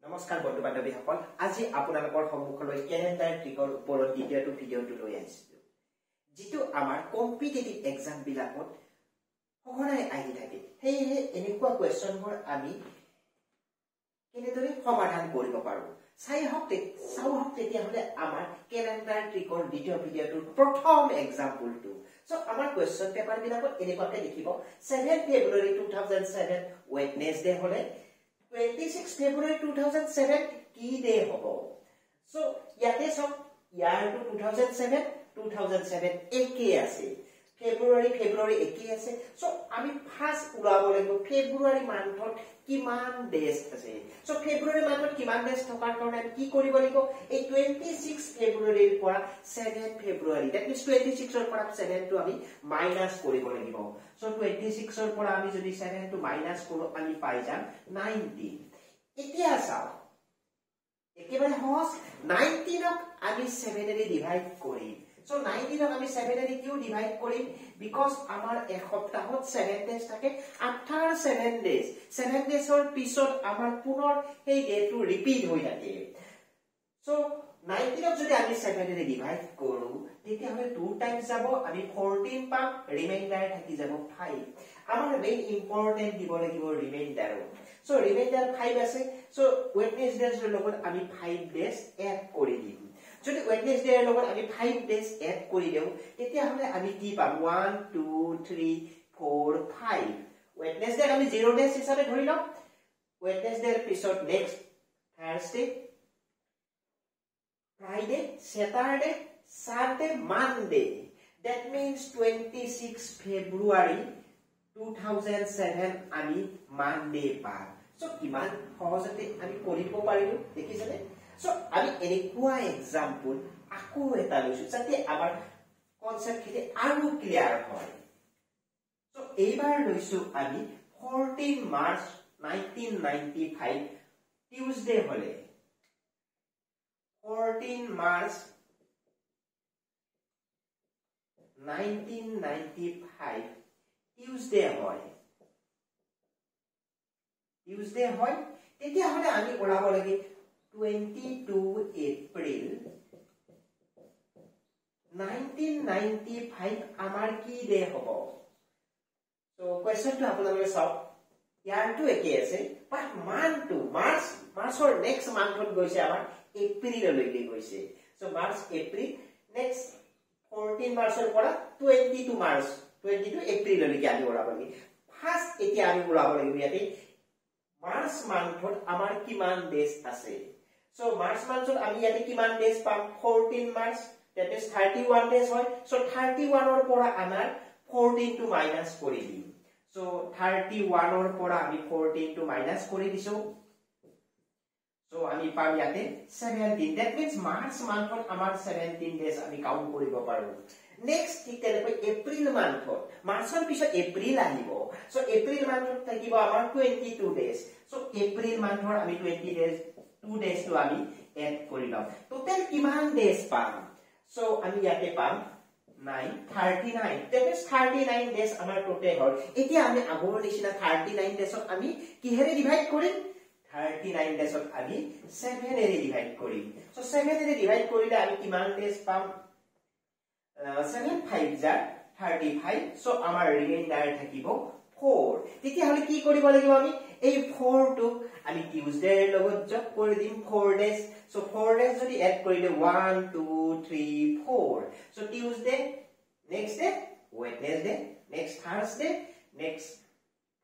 নমস্কাৰ বন্ধু বান্ধৱীসকল আজি আপোনালোকৰ সন্মুখলৈ ক্যালেন্ডাৰ ট্ৰিকৰ ওপৰত দ্বিতীয়টো ভিডিঅ'টো লৈ আহিছো যিটো আমাৰ কম্পিটিটিভ এক্সাম বিলাকত সঘনাই আহি থাকে হেয়ে এনেকুৱা কোৱেশ্চনবোৰ আমি কেনেদৰে সমাধান কৰিব পাৰো চাওহক তেতিয়া হলে আমাৰ ক্যালেন্ডাৰ ট্ৰিকৰ দ্বিতীয় ভিডিঅ'টোৰ প্ৰথম এক্সাম্পলটো সো আমাৰ কোৱেশ্চন পেপাৰ বিলাকত এনেকুৱাকৈ দেখিব 7 ফেব্ৰুৱাৰী 2007 ওয়েডনেসডে হলে 26 February 2007 কি ডে হবো সো ইয়াতে সব ইয়াৰ টু 2007 একে আছে ফেব্ৰুৱাৰী একে আছে সো আমি ফাৰ্স্ট উলাব লাগিব ফেব্ৰুৱাৰী মান্থত কিমান ডেজ আছে সো ফেব্ৰুৱাৰী মান্থত কিমান ডেজ থকাৰ কাৰণে আমি কি কৰিব লাগিব এই 26 ফেব্ৰুৱাৰীৰ পৰা 7 ফেব্ৰুৱাৰী দ্যাট মিন্স 26 ৰ পৰা 7 টো আমি মাইনাস কৰিব লাগিব সো 26 ৰ পৰা আমি যদি 7 টো মাইনাস কৰো আমি পাই যাম 19 এতিয়া চাও একেবাৰে সহজ 19 ক আমি 7 ৰে ডিভাইড কৰিম So 19 ক আমি 7 ৰে কিউ ডিভাইড কৰিম because আমাৰ এক সপ্তাহত 7 ডেজ থাকে after 7 ডেজ 7 ডেজৰ পিছত আমাৰ পুনৰ এই ডেটো ৰিপিট হৈ থাকে So 19 ক যদি আমি 7 ৰে ডিভাইড কৰো তেতিয়া হলে 2 টাইমছ যাব আমি 14 পাম ৰিমাইন্ডাৰ থাকি যাব 5 আমাৰ মেইন ইম্পৰ্টেন্ট দিব লাগিব ৰিমাইন্ডাৰ So ৰিমাইন্ডাৰ 5 আছে So ওয়েডনেসডেৰ লগত আমি 5 ডেজ এড কৰি দিম যদি ওয়েডনেসডে এৰ লগত আমি 5 ডেজ এড কৰি দেও তেতিয়া হলে আমি কি পাম 1 2 3 4 5 ওয়েডনেসডে আমি 0 ডেজ হিচাপে ধৰি লম ওয়েডনেসডে এৰ পিছত next Thursday Friday Saturday Sunday Monday that means 26 ফেব্ৰুৱাৰী 2007 আমি মানডে পাম সো কিমান সহজতে আমি কৰিব পাৰিলো দেখিছেনে So, আমি এনেকুৱা এক্সাম্পল আকো এটা লৈছো যাতে আমাৰ কনসেপ্ট খিনি আৰু ক্লিয়াৰ হয় সো এইবাৰ লৈছো আমি 14 মাৰ্চ 1995 টিউজডে হলে 14 মাৰ্চ 1995 টিউজডে হয় তেতিয়া হলে আমি ওলাব লাগে 22 April 1995 আমাৰ কি ডে হবো সো কোৱেশ্চন টো আপোনালোকে চাও ইয়াৰ টু একে আছে বাট মান্থটো মাৰ্চৰ নেক্সট মান্থত গৈছে আমাৰ এপ্ৰিললৈকে গৈছে সো মাৰ্চ এপ্ৰিল নেক্সট 14 মাৰ্চৰ পৰা 22 এপ্ৰিললৈকে আমি ওলাব লাগে ফাৰ্স্ট এতিয়া আমি ওলাব লাগিব ইয়াতে মাৰ্চ মান্থত আমাৰ কিমান ডেজ আছে So March month আমি ইয়াতে কিমান ডেজ পাম 14 মার্চ that is 31 days হয় so 31 ৰ পৰা আমাৰ 14 টো মাইনাস কৰি দিম so 31 ৰ পৰা আমি 14 টো মাইনাস কৰি দিছো so আমি পাম ইয়াতে 17 that means March monthত আমাৰ 17 days আমি কাউন্ট কৰিব পাৰো next ঠিক তেনেকৈ এপ্ৰিল মান্থত মাৰ্চৰ পিছত এপ্ৰিল আহিব so এপ্ৰিল মান্থত থাকিব আমাৰ 22 days so এপ্ৰিল মান্থৰ আমি 20 days 2 days to আমি এড কৰি লম টোটাল কিমান ডেজ পাম সো আমি ইয়াতে পাম 39 that is 39 days আমাৰ টোটাল হ'ল এতিয়া আমি আগৰ নিচিনা 39 ডেজত আমি কিহেৰে ডিভাইড কৰিম 39 ডেজত আমি 7 এৰে ডিভাইড কৰিম সো 7 এৰে ডিভাইড কৰিলে আমি কিমান ডেজ পাম 7 5 যা 35 সো আমাৰ ৰিমাইন্ডাৰ থাকিব 4 তেতিয়া হলে কি কৰিব লাগিব আমি এই 4 টো আমি টিউজডে এৰ লগত যোগ কৰি দিম 4 ডেজ সো 4 ডেজ যদি এড কৰিলে 1 2 3 4 so Tuesday next day Wednesday next Thursday next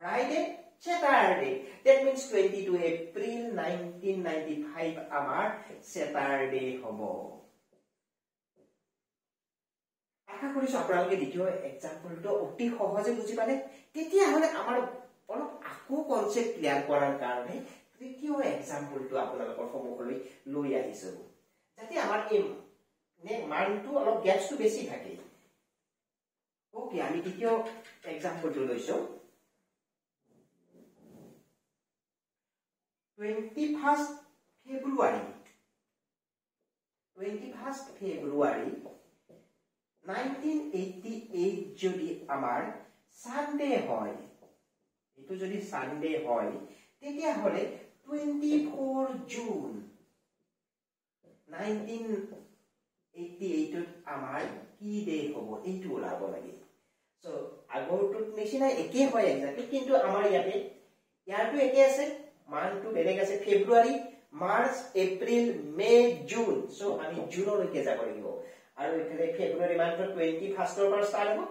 Friday Saturday that means 22 April 1995 আমাৰ স্যাটাৰডে হবো আশা কৰিছো আপোনালোকে দ্বিতীয় এক্সাম্পলটো অতি সহজে বুজি পালে তেতিয়া হলে আমাৰ অলপ আকো কনসেপ্ট ক্লিয়াৰ কৰাৰ কাৰণে তৃতীয় এক্সাম্পলটো আপোনালোকৰ সন্মুখলৈ লৈ আহিছো যাতে আমাৰ এই মানটো অলপ গ্যাপটো বেছি থাকে ওকে আমি তৃতীয় এক্সাম্পলটো লৈছো 21st February 1988 যদি আমাৰ সানডে হয় এটো যদি সানডে হয় তেতিয়া হলে 24 জুন 1988 আমাৰ কি ডে হ'ব এইটো ওলাব লাগে সো আগৰটোত নিচিনা একে হয় এক্সাক্টলি কিন্তু আমাৰ ইয়াতে ইয়াৰটো একে আছে মানটো বেলেগ আছে ফেব্ৰুৱাৰী March April May June so আমি জুনলৈকে যাব লাগিব আৰু এফালে ফেব্ৰুৱাৰী মান্থৰ 21st পৰা ষ্টাৰ্ট হ'ব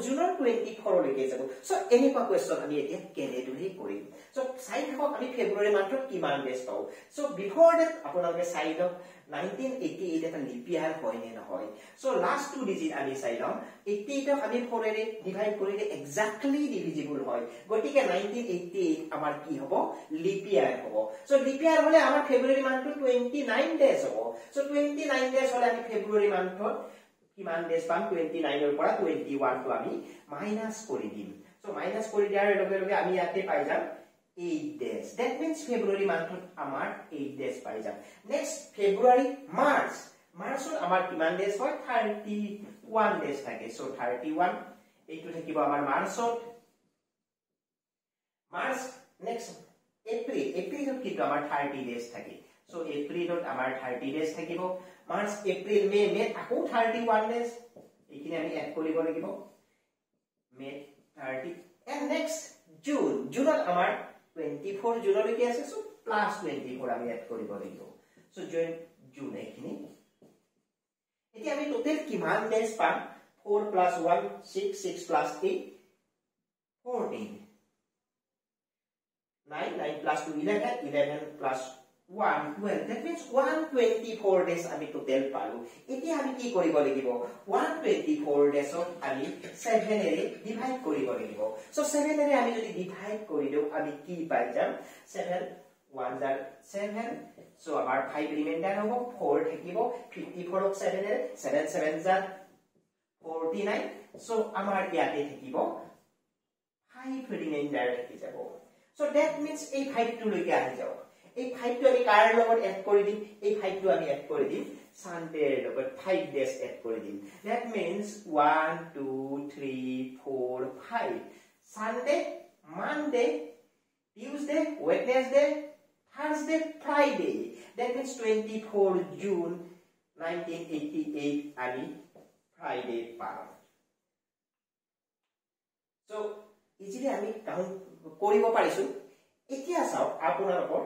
জুনৰ 24 লৈকে যাব সো এনেকুৱা কোৱেশ্চন আমি এতিয়া কেনেদৰে কৰিম সো চাই থাকক আমি ফেব্ৰুৱাৰী মান্থত কিমান ডেজ পাও সো বিফৰ দ্যাট আপোনালোকে চাই লওক 1988 এটা লিপ ইয়াৰ হয় নে নহয় সো লাষ্ট টু ডিজিট আমি চাই লম 88 ক আমি 4 ৰে ডিভাইড কৰিলে এক্স্যাক্টলি ডিভিজিবল হয় গতিকে 1988 আমাৰ কি হ'ব লিপ ইয়াৰ হ'ব সো লিপ ইয়াৰ হলে আমাৰ ফেব্ৰুৱাৰী মান্থত 29 ডেজ হ'ব সো 29 ডেজ হলে আমি ফেব্ৰুৱাৰী মান্থত কিমান ডেজ পাম 29 ৰ পৰা 21 টো আমি মাইনাস কৰি দিম সো মাইনাস কৰি দিয়াৰ লগে লগে আমি ইয়াতে পাই যাম 8 days that means February month amar 8 days pai jam next February March amar kiman days hoy 31 days thake so 31 eitu thakibo amar March next April kitu amar 30 days thake so April amar 30 days thakibo March April May ako 31 days ekine ami add koribo lagibo May 30 and next June amar 24 জুনলৈকে আছে so plus 24 আমি add কৰিব লাগিব so June এখিনি এতিয়া আমি total কিমান days পাম 4 + 1 6 6 + 8 14 9 + 2 11 11 + 1 12 that means 124 days আমি টোটাল পালো এতিয়া আমি কি কৰিব লাগিব 124 days আমি 7 ৰে ডিভাইড কৰিব লাগিব সো 7 ৰে আমি যদি ডিভাইড কৰি দিও আমি কি পাই যাম 7 1 * 7 সো আমাৰ 5 ৰিমাইন্ডাৰ হ'ব 4 থাকিব 54 ক 7 ৰে 7 7 * 49 সো আমাৰ ইয়াতে থাকিব 5 ৰিমাইন্ডাৰ থাকি যাব সো that means এই 5 টো লৈকে আহি যাওক এই 5 টো আমি কাৰ লগত এড কৰি দিম এই 5 টো আমি এড কৰি দিম সানডে লগত 5 ডেজ এড কৰি দিম that means 1 2 3 4 5 Sunday Monday Tuesday Wednesday Thursday Friday that means 24 June 1988 আমি Friday পাম so easily আমি কাউন্ট কৰিব পাৰিছো এতিয়া চাও আপোনালোকৰ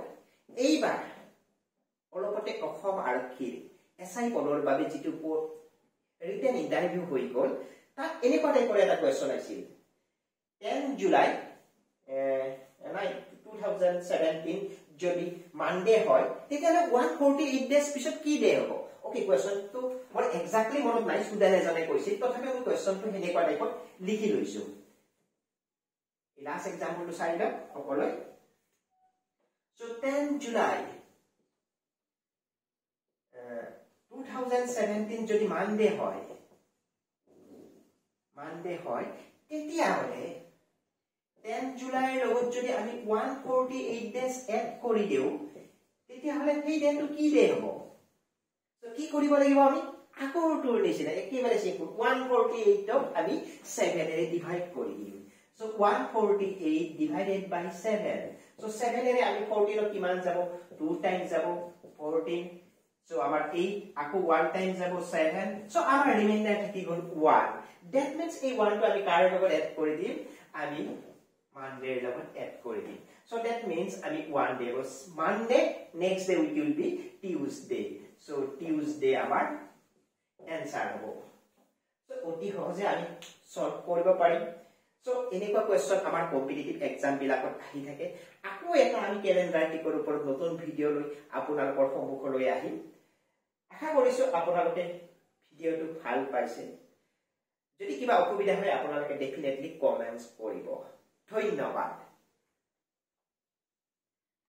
এইবাৰ অলপতে অসম আৰক্ষীৰ এসআই পদৰ বাবে যেটো ৰিটেন ইন্টাৰভিউ হৈ গল তাত এনেকুৱা টাইপৰ এটা কোৱেশ্চন আছিল 10 জুলাই 2017 যদি মানডে হয় তেতিয়ালে 148 ডেজ পিছত কি ডে হ'ব ওকে কোৱেশ্চনটো মোৰ এক্স্যাক্টলি মনত নাই সুদানে জানে কৈছিল তথাপি মই কোৱেশ্চনটো হেনেকুৱা টাইপত লিখি লৈছো এই লাষ্ট এক্সাম্পলটো চাই লওক সকলোৱে So 10 July 2017 যদি মানডে হয় তেতিয়া হলে 10 জুলাই লগত যদি আমি 148 ডেজ এড কৰি দিও তেতিয়া হলে সেই ডেটো কি ডে হ'ব সো কি কৰিব লাগিব আমি আকৌটোৰ নিচিনা একেবাৰে সিম্পল 148 ক আমি 7 ৰে ডিভাইড কৰি দিম So 148 divided by 7. So 7 ere ami 14 kiman jabo 2 times jabo 14. So amar 8 aku 1 times jabo 7. So amar remainder thaki gol 1. That means ei 1 to ami kar logot add kori dim ami Monday logot add kori dim. So that means ami 1 day was Monday, next day it will be Tuesday. So Tuesday amar answer hobo. So oti hoje ami solve koribo parim. So এনেকুৱা question আমাৰ competitive exam বিলাকত আহি থাকে আকো এটা আমি calendar টিকৰ ওপৰত নতুন ভিডিও লৈ আপোনালোকৰ সন্মুখলৈ আহিম আশা কৰিছো আপোনালোকে ভিডিওটো ভাল পাইছে যদি কিবা অসুবিধা হয় আপোনালোকে ডেফিনেটলি কমেন্টস কৰিব ধন্যবাদ